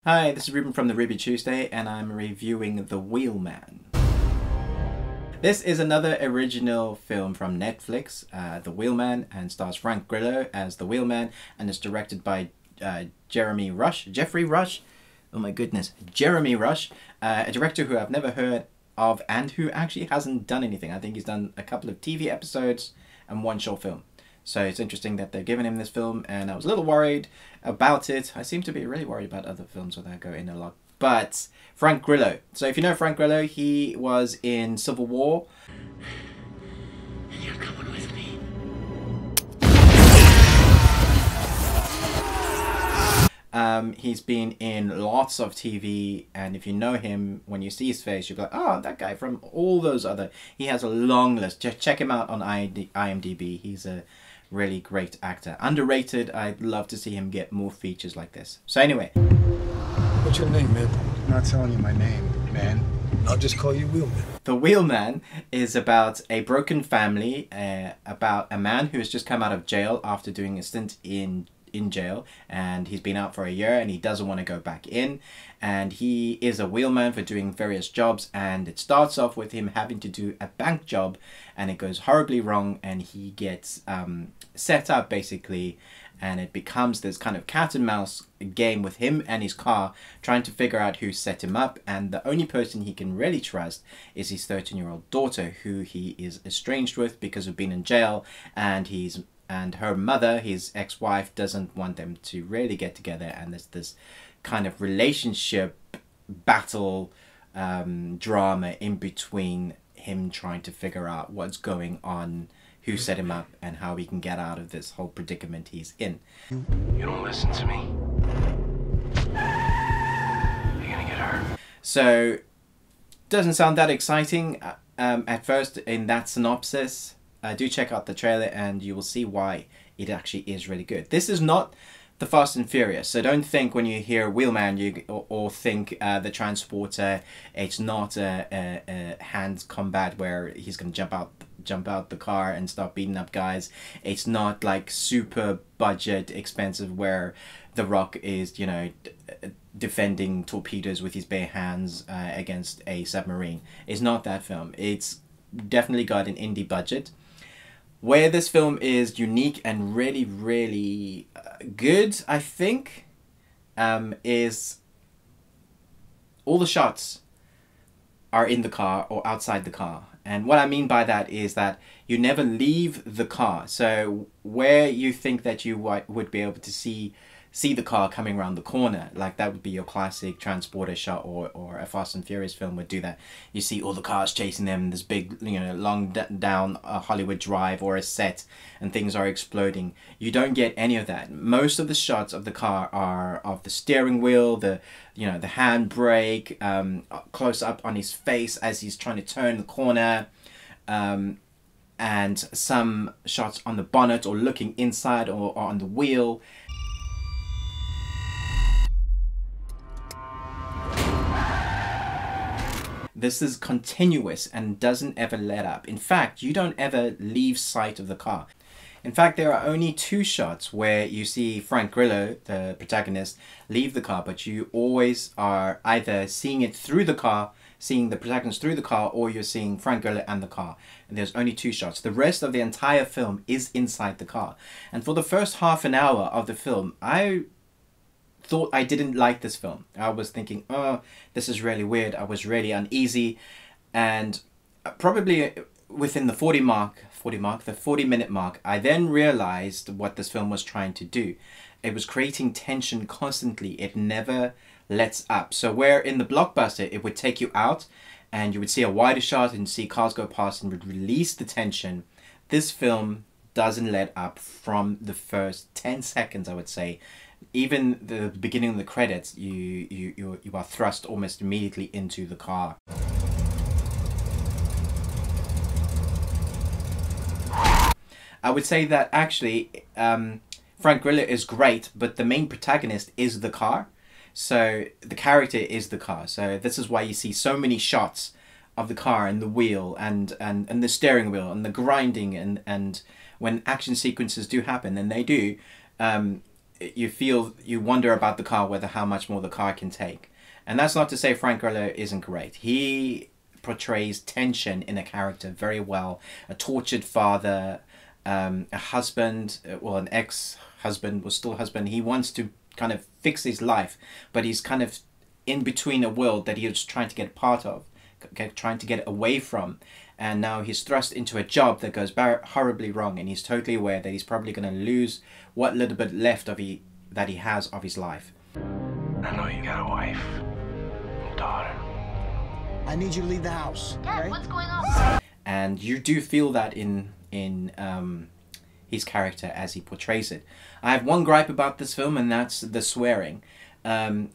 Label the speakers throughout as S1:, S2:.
S1: Hi, this is Ruben from the Ruby Tuesday, and I'm reviewing The Wheelman. This is another original film from Netflix, The Wheelman, and stars Frank Grillo as The Wheelman, and is directed by Jeffrey Rush. Oh my goodness, Jeremy Rush, a director who I've never heard of and who actually hasn't done anything. I think he's done a couple of TV episodes and one short film. So it's interesting that they're giving him this film, and I was a little worried about it. I seem to be really worried about other films where they go in a lot. But Frank Grillo. So if you know Frank Grillo, he was in Civil War.
S2: And you're coming with me.
S1: He's been in lots of TV, and if you know him, when you see his face, you'll be like, oh, that guy from all those other... He has a long list. Just check him out on IMDb. He's a really great actor. Underrated. I'd love to see him get more features like this. So anyway.
S3: What's your name, man? I'm not telling you my name, man. I'll just call you Wheelman.
S1: The Wheelman is about a broken family, about a man who has just come out of jail after doing a stint in jail, and he's been out for a year and he doesn't want to go back in, and he is a wheelman for doing various jobs, and it starts off with him having to do a bank job, and it goes horribly wrong, and he gets set up basically, and it becomes this kind of cat and mouse game with him and his car, trying to figure out who set him up, and the only person he can really trust is his 13-year-old daughter, who he is estranged with because of being in jail, and her mother, his ex-wife, doesn't want them to really get together, and there's this kind of relationship battle drama in between him trying to figure out what's going on, who set him up, and how he can get out of this whole predicament he's in.
S2: You don't listen to me, you're gonna get hurt.
S1: So, doesn't sound that exciting at first in that synopsis. Do check out the trailer and you will see why it actually is really good. This is not the Fast and Furious, so don't think when you hear Wheelman or think the Transporter. It's not a hand combat where he's going to jump out the car and start beating up guys. It's not like super budget expensive where The Rock is, you know, defending torpedoes with his bare hands against a submarine. It's not that film. It's definitely got an indie budget. Where this film is unique and really, really good, I think, is all the shots are in the car or outside the car. And what I mean by that is that you never leave the car. So where you think that you would be able to see the car coming around the corner, like that would be your classic Transporter shot, or a Fast and Furious film would do that. You see all the cars chasing them, this big, you know, long down a Hollywood drive or a set, and things are exploding. You don't get any of that. Most of the shots of the car are of the steering wheel, the handbrake, close up on his face as he's trying to turn the corner, and some shots on the bonnet or looking inside or on the wheel. This is continuous and doesn't ever let up. In fact, you don't ever leave sight of the car. In fact, there are only two shots where you see Frank Grillo, the protagonist, leave the car, but you always are either seeing it through the car, seeing the protagonist through the car, or you're seeing Frank Grillo and the car. And there's only two shots. The rest of the entire film is inside the car. And for the first half an hour of the film, I thought I didn't like this film. I was thinking, oh, this is really weird. I was really uneasy, and probably within the 40-minute mark, I then realized what this film was trying to do. It was creating tension constantly. It never lets up. So where in the blockbuster it would take you out and you would see a wider shot and see cars go past and would release the tension, this film doesn't let up from the first 10 seconds, I would say. Even the beginning of the credits, you are thrust almost immediately into the car. I would say that actually Frank Grillo is great, but the main protagonist is the car. So the character is the car. So this is why you see so many shots of the car and the wheel and the steering wheel and the grinding, and when action sequences do happen, and they do, you wonder about the car, whether how much more the car can take. And that's not to say Frank Grillo isn't great. He portrays tension in a character very well. A tortured father, a husband, well, an ex-husband, was still husband. He wants to kind of fix his life, but he's kind of in between a world that he was trying to get part of, trying to get away from. And now he's thrust into a job that goes horribly wrong, and he's totally aware that he's probably going to lose what little bit left of that he has of his life.
S2: I know you got a wife and daughter.
S3: I need you to leave the house.
S4: Dad,
S3: okay?
S4: what's going on?
S1: And you do feel that in his character as he portrays it. I have one gripe about this film, and that's the swearing. I'm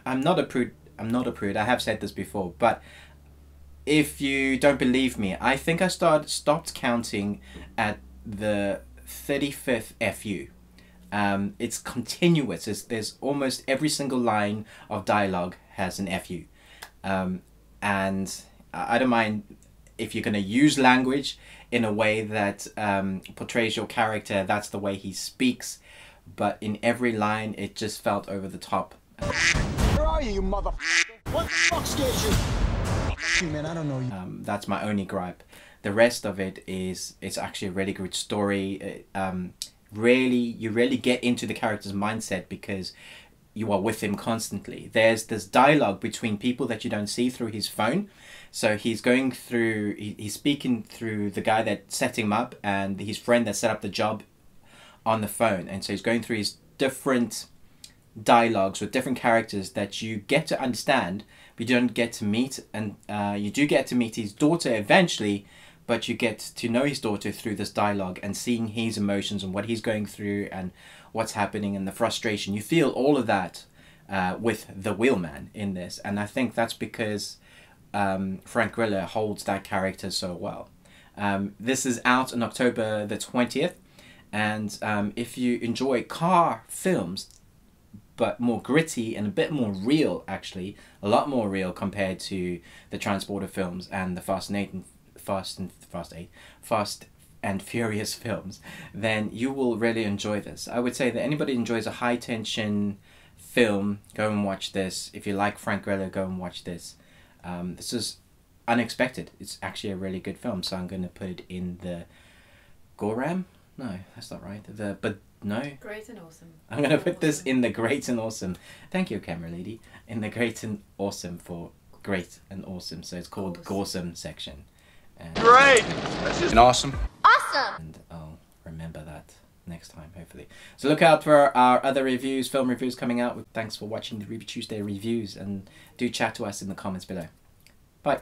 S1: not a prude. I have said this before, but if you don't believe me, I think I stopped counting at the 35th FU. It's continuous. There's almost every single line of dialogue has an FU. And I don't mind if you're going to use language in a way that portrays your character, that's the way he speaks. But in every line, it just felt over the top.
S3: Where are you mother? What the fuck scares you? Man, I don't know you.
S1: That's my only gripe. The rest of it it's actually a really good story. You really get into the character's mindset because you are with him constantly. There's this dialogue between people that you don't see through his phone. So he's going through, he's speaking through the guy that set him up and his friend that set up the job on the phone. And so he's going through his different dialogues with different characters that you get to understand, but you don't get to meet. And you do get to meet his daughter eventually, but you get to know his daughter through this dialogue and seeing his emotions and what he's going through and what's happening and the frustration. You feel all of that with the Wheelman in this. And I think that's because Frank Grillo holds that character so well. This is out on October the 20th. And if you enjoy car films, but more gritty and a bit more real, actually, a lot more real compared to the Transporter films and the Fast and Furious films, then you will really enjoy this. I would say that anybody who enjoys a high tension film, go and watch this. If you like Frank Grillo, go and watch this. This is unexpected. It's actually a really good film, so I'm going to put it in the Goram? No, that's not right.
S5: Great and awesome.
S1: I'm going to put this in the great and awesome. Thank you, camera lady. In the great and awesome for great and awesome. So it's called Gorsome section. And,
S2: Great! That's just awesome.
S4: Awesome!
S1: and I'll remember that next time, hopefully. So look out for our other reviews, film reviews coming out. Thanks for watching the Review Tuesday reviews, and do chat to us in the comments below. Bye.